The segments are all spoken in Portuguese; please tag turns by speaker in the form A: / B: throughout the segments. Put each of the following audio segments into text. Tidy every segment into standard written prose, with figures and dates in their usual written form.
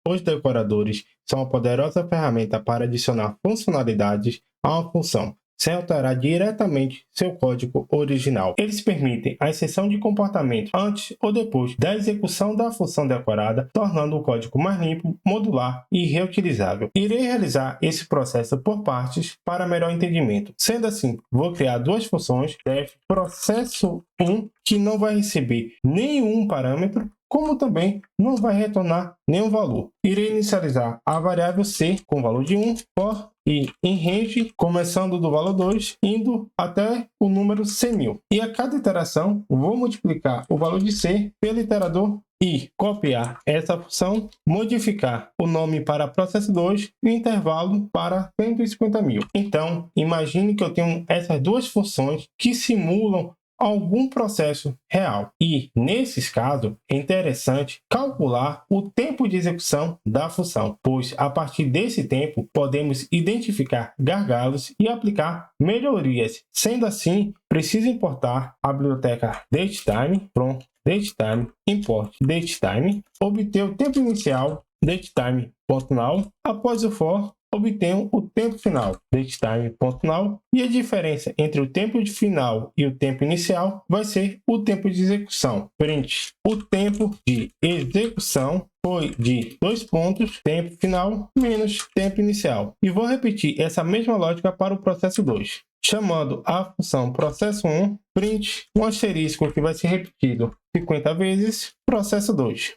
A: Os decoradores são uma poderosa ferramenta para adicionar funcionalidades a uma função, sem alterar diretamente seu código original. Eles permitem a inserção de comportamento antes ou depois da execução da função decorada, tornando o código mais limpo, modular e reutilizável. Irei realizar esse processo por partes para melhor entendimento. Sendo assim, vou criar duas funções, def processo1, que não vai receber nenhum parâmetro, como também não vai retornar nenhum valor. Irei inicializar a variável c com valor de 1, for e em range, começando do valor 2, indo até o número 100.000. E a cada iteração, vou multiplicar o valor de c pelo iterador e copiar essa função, modificar o nome para processo 2 e o intervalo para 150.000. Então, imagine que eu tenho essas duas funções que simulam algum processo real. E, nesses casos, é interessante calcular o tempo de execução da função, pois, a partir desse tempo, podemos identificar gargalos e aplicar melhorias. Sendo assim, preciso importar a biblioteca datetime, pronto, datetime, import datetime, obter o tempo inicial, datetime.now, após o for, obtenho o tempo final, datetime.now, e a diferença entre o tempo de final e o tempo inicial vai ser o tempo de execução. Print. O tempo de execução foi de 2 pontos, tempo final, menos tempo inicial. E vou repetir essa mesma lógica para o processo 2. Chamando a função processo1, print um asterisco que vai ser repetido 50 vezes, processo 2.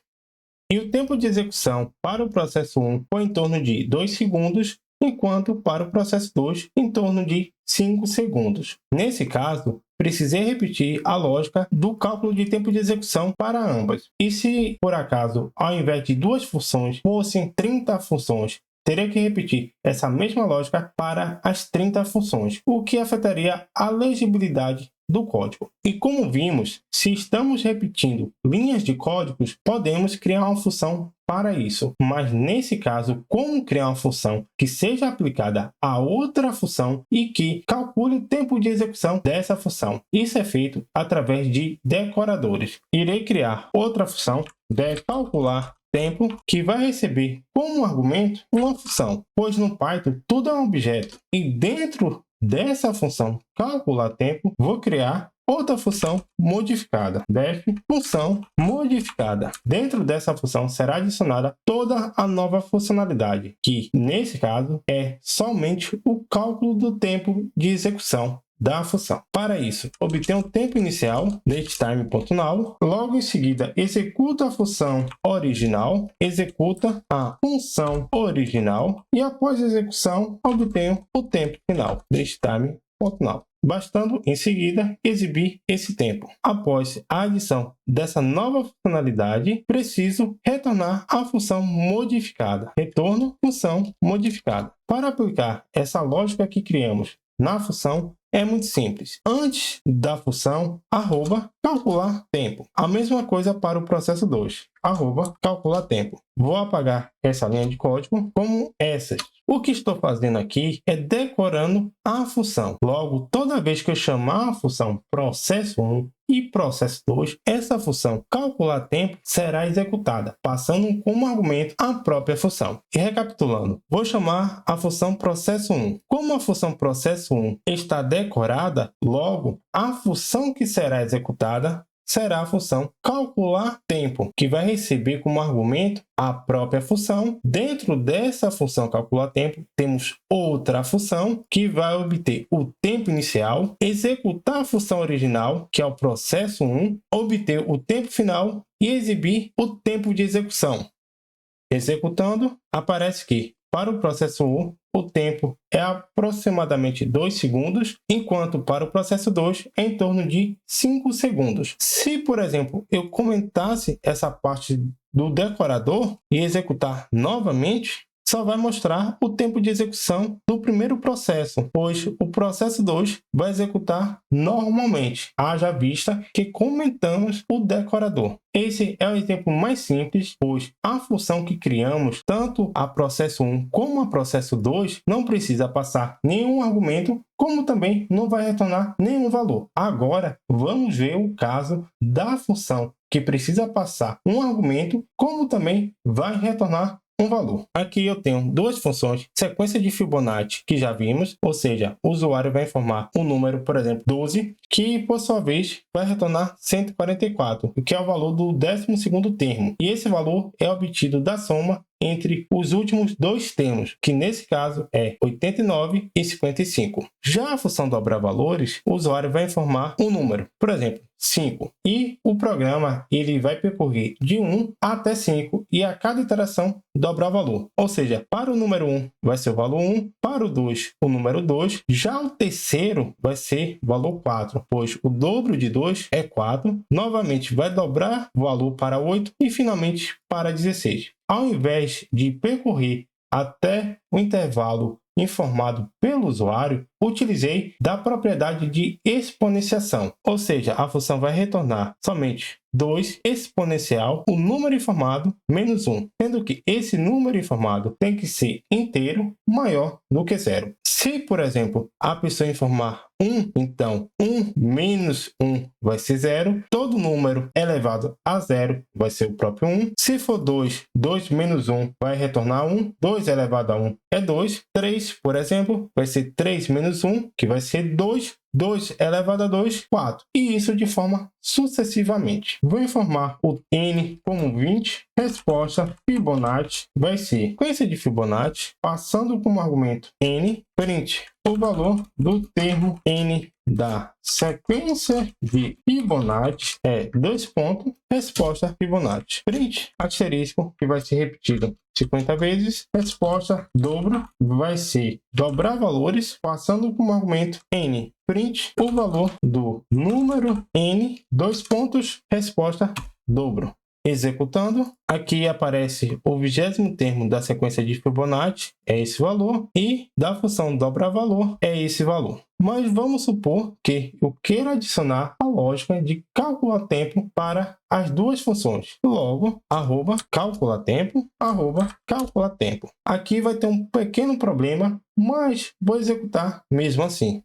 A: E o tempo de execução para o processo 1 foi em torno de 2 segundos, enquanto para o processo 2 em torno de 5 segundos. Nesse caso, precisei repetir a lógica do cálculo de tempo de execução para ambas. E se, por acaso, ao invés de duas funções, fossem 30 funções, teria que repetir essa mesma lógica para as 30 funções, o que afetaria a legibilidade do código. E como vimos, se estamos repetindo linhas de códigos, podemos criar uma função para isso. Mas nesse caso, como criar uma função que seja aplicada a outra função e que calcule o tempo de execução dessa função? Isso é feito através de decoradores. Irei criar outra função, calcular tempo, que vai receber como argumento uma função, pois no Python tudo é um objeto. E dentro dessa função calcular tempo, vou criar outra função modificada, def função modificada. Dentro dessa função será adicionada toda a nova funcionalidade, que nesse caso é somente o cálculo do tempo de execução da função. Para isso, obtenho o tempo inicial, datetime.now, logo em seguida executa a função original, executa a função original e após a execução obtenho o tempo final, datetime.now. Bastando em seguida exibir esse tempo. Após a adição dessa nova funcionalidade, preciso retornar a função modificada. Retorno função modificada. Para aplicar essa lógica que criamos na função, é muito simples. Antes da função, calcular tempo. A mesma coisa para o processo 2, calcular tempo. Vou apagar essa linha de código como essas. O que estou fazendo aqui é decorando a função. Logo, toda vez que eu chamar a função processo1 e processo 2, essa função calcular tempo será executada, passando como argumento a própria função. E recapitulando, vou chamar a função processo1. Como a função processo1 está decorada, logo, a função que será executada será a função calcular tempo, que vai receber como argumento a própria função. Dentro dessa função calcular tempo, temos outra função que vai obter o tempo inicial, executar a função original, que é o processo 1, obter o tempo final e exibir o tempo de execução. Executando, aparece que para o processo 1, o tempo é aproximadamente 2 segundos, enquanto para o processo 2 é em torno de 5 segundos. Se, por exemplo, eu comentasse essa parte do decorador e executar novamente, só vai mostrar o tempo de execução do primeiro processo, pois o processo 2 vai executar normalmente, haja vista que comentamos o decorador. Esse é o exemplo mais simples, pois a função que criamos, tanto a processo 1 como a processo 2, não precisa passar nenhum argumento, como também não vai retornar nenhum valor. Agora, vamos ver o caso da função que precisa passar um argumento, como também vai retornar um valor. Aqui eu tenho duas funções, sequência de Fibonacci, que já vimos, ou seja, o usuário vai informar um número, por exemplo, 12, que por sua vez vai retornar 144, que é o valor do 12º termo. E esse valor é obtido da soma entre os últimos dois termos, que nesse caso é 89 e 55. Já a função dobrar valores, o usuário vai informar um número, por exemplo, 5. E o programa ele vai percorrer de 1 até 5 e a cada iteração dobrar o valor. Ou seja, para o número 1 vai ser o valor 1, para o 2 o número 2, já o terceiro vai ser o valor 4, pois o dobro de 2 é 4, novamente vai dobrar o valor para 8 e finalmente para 16. Ao invés de percorrer até o intervalo informado pelo usuário, utilizei da propriedade de exponenciação, ou seja, a função vai retornar somente 2 exponencial o número informado menos 1, sendo que esse número informado tem que ser inteiro maior do que 0. Se, por exemplo, a pessoa informar 1, então 1 menos 1 vai ser 0. Todo número elevado a 0 vai ser o próprio 1. Se for 2, 2 menos 1 vai retornar 1. 2 elevado a 1 é 2. 3, por exemplo, vai ser 3 menos 1, que vai ser 2. 2 elevado a 2, 4. E isso de forma sucessivamente. Vou informar o n como 20. Resposta Fibonacci vai ser sequência de Fibonacci, passando como argumento n, print o valor do termo n da sequência de Fibonacci é 2 pontos, resposta Fibonacci. Print asterisco, que vai ser repetido 50 vezes. Resposta dobro vai ser dobrar valores, passando como argumento n. Print o valor do número n, 2 pontos, resposta dobro. Executando, aqui aparece o 20º termo da sequência de Fibonacci, é esse valor, e da função dobrar valor é esse valor. Mas vamos supor que eu queira adicionar a lógica de calcular tempo para as duas funções. Logo, calcular tempo. Aqui vai ter um pequeno problema, mas vou executar mesmo assim.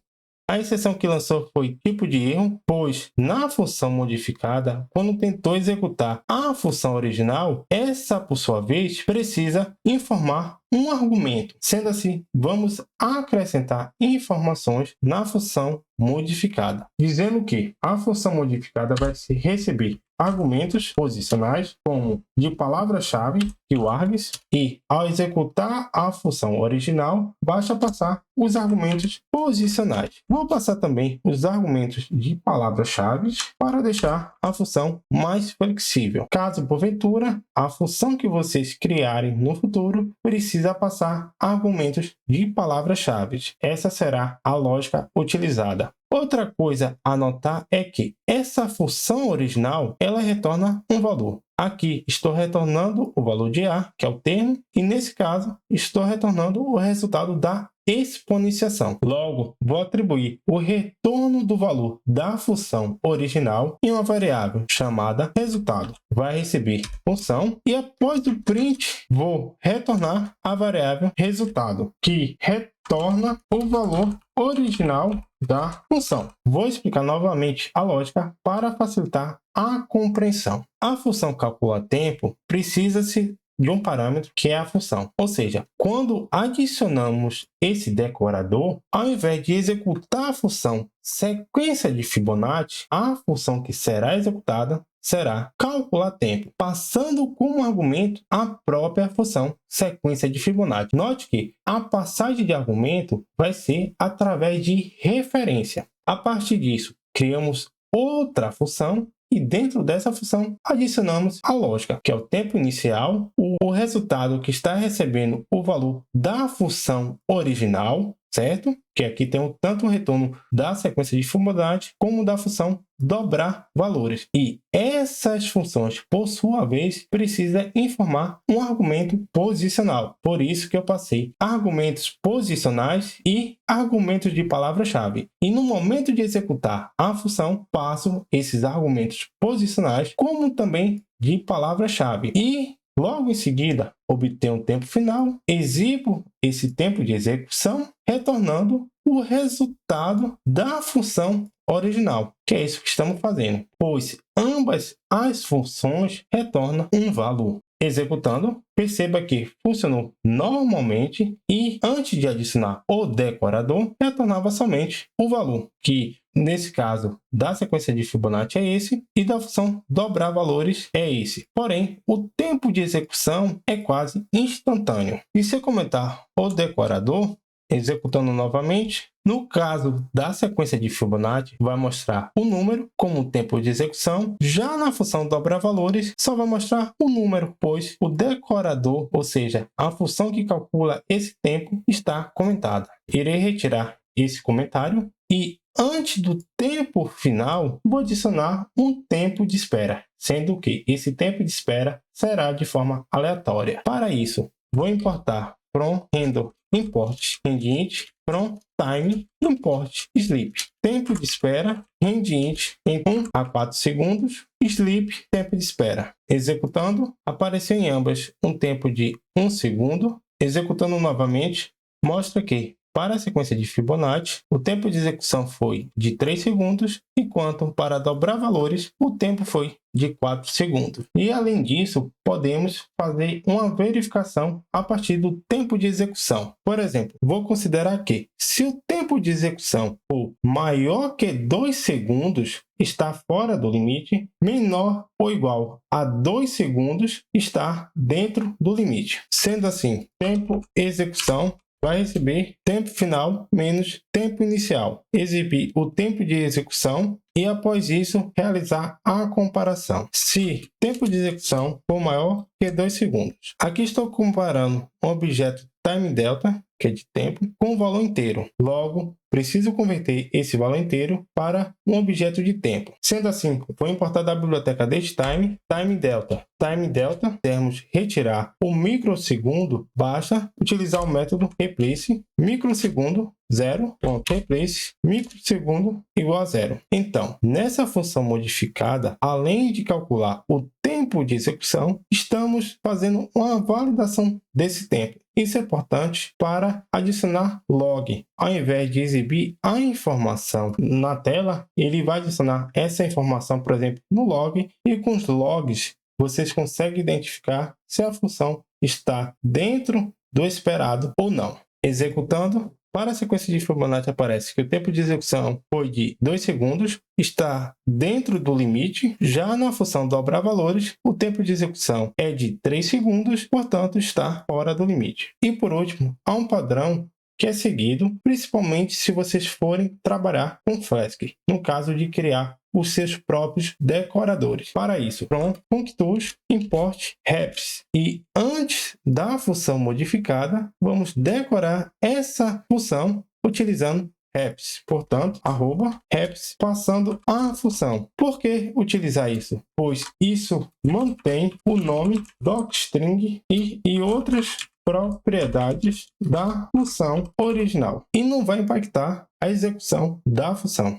A: A exceção que lançou foi tipo de erro, pois na função modificada, quando tentou executar a função original, essa, por sua vez, precisa informar um argumento. Sendo assim, vamos acrescentar informações na função modificada, dizendo que a função modificada vai receber argumentos posicionais, como de palavra-chave, keywords, e ao executar a função original, basta passar os argumentos posicionais. Vou passar também os argumentos de palavra-chave para deixar a função mais flexível. Caso, porventura, a função que vocês criarem no futuro precisa passar argumentos de palavra-chave. Essa será a lógica utilizada. Outra coisa a notar é que essa função original ela retorna um valor. Aqui estou retornando o valor de A, que é o termo, e nesse caso estou retornando o resultado da exponenciação. Logo, vou atribuir o retorno do valor da função original em uma variável chamada resultado. Vai receber função e após o print vou retornar a variável resultado, que retorna o valor original da função. Vou explicar novamente a lógica para facilitar a compreensão. A função calcular tempo precisa-se de um parâmetro que é a função. Ou seja, quando adicionamos esse decorador, ao invés de executar a função sequência de Fibonacci, a função que será executada será calcular tempo, passando como argumento a própria função sequência de Fibonacci. Note que a passagem de argumento vai ser através de referência. A partir disso, criamos outra função e dentro dessa função adicionamos a lógica, que é o tempo inicial, o resultado que está recebendo o valor da função original, certo? Que aqui tem tanto o retorno da sequência de Fibonacci como da função dobrar valores. E essas funções, por sua vez, precisam informar um argumento posicional. Por isso que eu passei argumentos posicionais e argumentos de palavra-chave. E no momento de executar a função, passo esses argumentos posicionais como também de palavra-chave. E logo em seguida, obtenho um tempo final, exibo esse tempo de execução, retornando o resultado da função original, que é isso que estamos fazendo, pois ambas as funções retornam um valor. Executando, perceba que funcionou normalmente e antes de adicionar o decorador, retornava somente o valor, que nesse caso da sequência de Fibonacci é esse e da função dobrar valores é esse. Porém, o tempo de execução é quase instantâneo. E se eu comentar o decorador, executando novamente, no caso da sequência de Fibonacci, vai mostrar o número como tempo de execução. Já na função dobrar valores, só vai mostrar o número, pois o decorador, ou seja, a função que calcula esse tempo, está comentada. Irei retirar esse comentário e antes do tempo final, vou adicionar um tempo de espera, sendo que esse tempo de espera será de forma aleatória. Para isso, vou importar from handle import randint from time import sleep. Tempo de espera randint em 1 a 4 segundos, sleep tempo de espera. Executando, apareceu em ambas um tempo de 1 segundo. Executando novamente, mostra que para a sequência de Fibonacci, o tempo de execução foi de 3 segundos, enquanto para dobrar valores, o tempo foi de 4 segundos. E além disso, podemos fazer uma verificação a partir do tempo de execução. Por exemplo, vou considerar que se o tempo de execução for maior que 2 segundos, está fora do limite, menor ou igual a 2 segundos, está dentro do limite. Sendo assim, tempo execução vai receber tempo final menos tempo inicial, exibir o tempo de execução e, após isso, realizar a comparação. Se tempo de execução for maior que 2 segundos. Aqui estou comparando um objeto time delta, que é de tempo, com o valor inteiro. Logo, preciso converter esse valor inteiro para um objeto de tempo. Sendo assim, vou importar da biblioteca datetime, time delta. Time delta, termos retirar o microsegundo, basta utilizar o método replace microsegundo 0.replace microsegundo igual a 0. Então, nessa função modificada, além de calcular o tempo de execução, estamos fazendo uma validação desse tempo. Isso é importante para adicionar log. Ao invés de exibir a informação na tela, ele vai adicionar essa informação, por exemplo, no log, e com os logs vocês conseguem identificar se a função está dentro do esperado ou não. Executando, para a sequência de Fibonacci aparece que o tempo de execução foi de 2 segundos, está dentro do limite. Já na função dobrar valores, o tempo de execução é de 3 segundos, portanto está fora do limite. E por último, há um padrão que é seguido, principalmente se vocês forem trabalhar com Flask, no caso de criar os seus próprios decoradores. Para isso, from functools import reps. E antes da função modificada, vamos decorar essa função utilizando reps. Portanto, @reps passando a função. Por que utilizar isso? Pois isso mantém o nome docstring e outras propriedades da função original e não vai impactar a execução da função.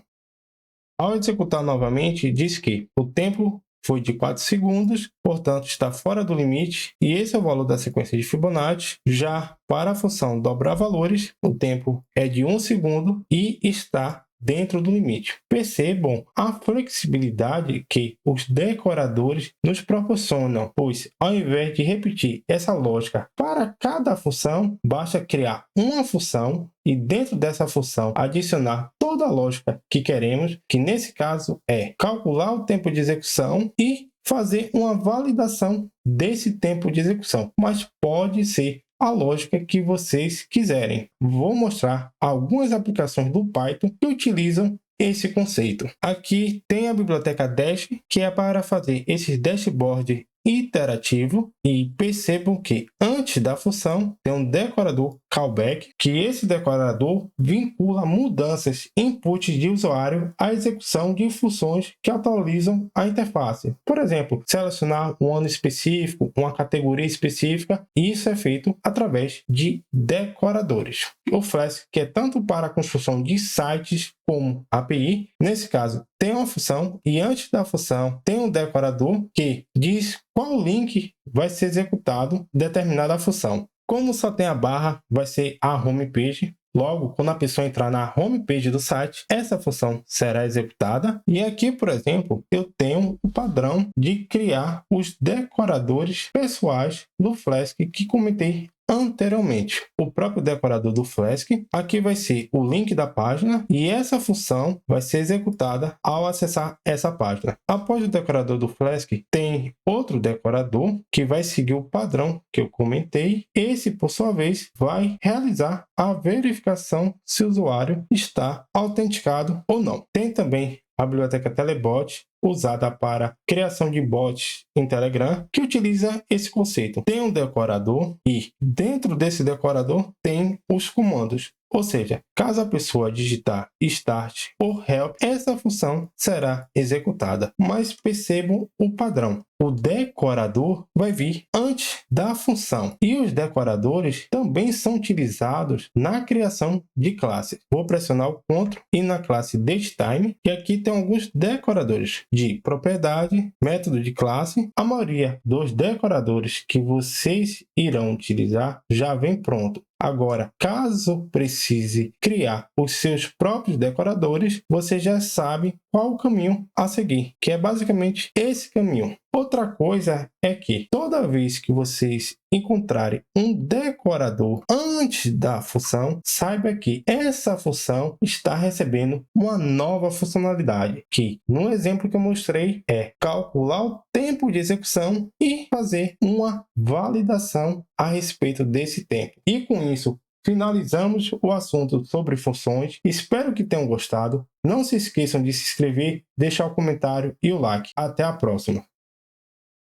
A: Ao executar novamente, diz que o tempo foi de 4 segundos, portanto está fora do limite, e esse é o valor da sequência de Fibonacci. Já para a função dobrar valores, o tempo é de 1 segundo e está dentro do limite. Percebam a flexibilidade que os decoradores nos proporcionam, pois ao invés de repetir essa lógica para cada função, basta criar uma função e dentro dessa função adicionar toda a lógica que queremos, que nesse caso é calcular o tempo de execução e fazer uma validação desse tempo de execução, mas pode ser a lógica que vocês quiserem. Vou mostrar algumas aplicações do Python que utilizam esse conceito. Aqui tem a biblioteca Dash, que é para fazer esses dashboard iterativo, e percebam que antes da função tem um decorador callback, que esse decorador vincula mudanças input de usuário à execução de funções que atualizam a interface. Por exemplo, selecionar um ano específico, uma categoria específica, e isso é feito através de decoradores. O Flask, que é tanto para a construção de sites como API, nesse caso tem uma função e antes da função tem um decorador que diz qual link vai ser executado determinada função. Como só tem a barra, vai ser a homepage. Logo, quando a pessoa entrar na homepage do site, essa função será executada. E aqui, por exemplo, eu tenho o padrão de criar os decoradores pessoais do Flask que comentei anteriormente. O próprio decorador do Flask, aqui vai ser o link da página e essa função vai ser executada ao acessar essa página. Após o decorador do Flask, tem outro decorador que vai seguir o padrão que eu comentei. Esse, por sua vez, vai realizar a verificação se o usuário está autenticado ou não. Tem também a biblioteca Telebot, usada para criação de bots em Telegram, que utiliza esse conceito. Tem um decorador e dentro desse decorador tem os comandos. Ou seja, caso a pessoa digitar start ou help, essa função será executada. Mas percebam o padrão. O decorador vai vir antes da função. E os decoradores também são utilizados na criação de classes. Vou pressionar o Ctrl e na classe DateTime, e aqui tem alguns decoradores de propriedade, método de classe. A maioria dos decoradores que vocês irão utilizar já vem pronto. Agora, caso precise criar os seus próprios decoradores, você já sabe qual o caminho a seguir, que é basicamente esse caminho. Outra coisa é que toda vez que vocês encontrarem um decorador antes da função, saiba que essa função está recebendo uma nova funcionalidade, que no exemplo que eu mostrei é calcular o tempo de execução e fazer uma validação a respeito desse tempo. E com isso, finalizamos o assunto sobre funções. Espero que tenham gostado. Não se esqueçam de se inscrever, deixar o comentário e o like. Até a próxima!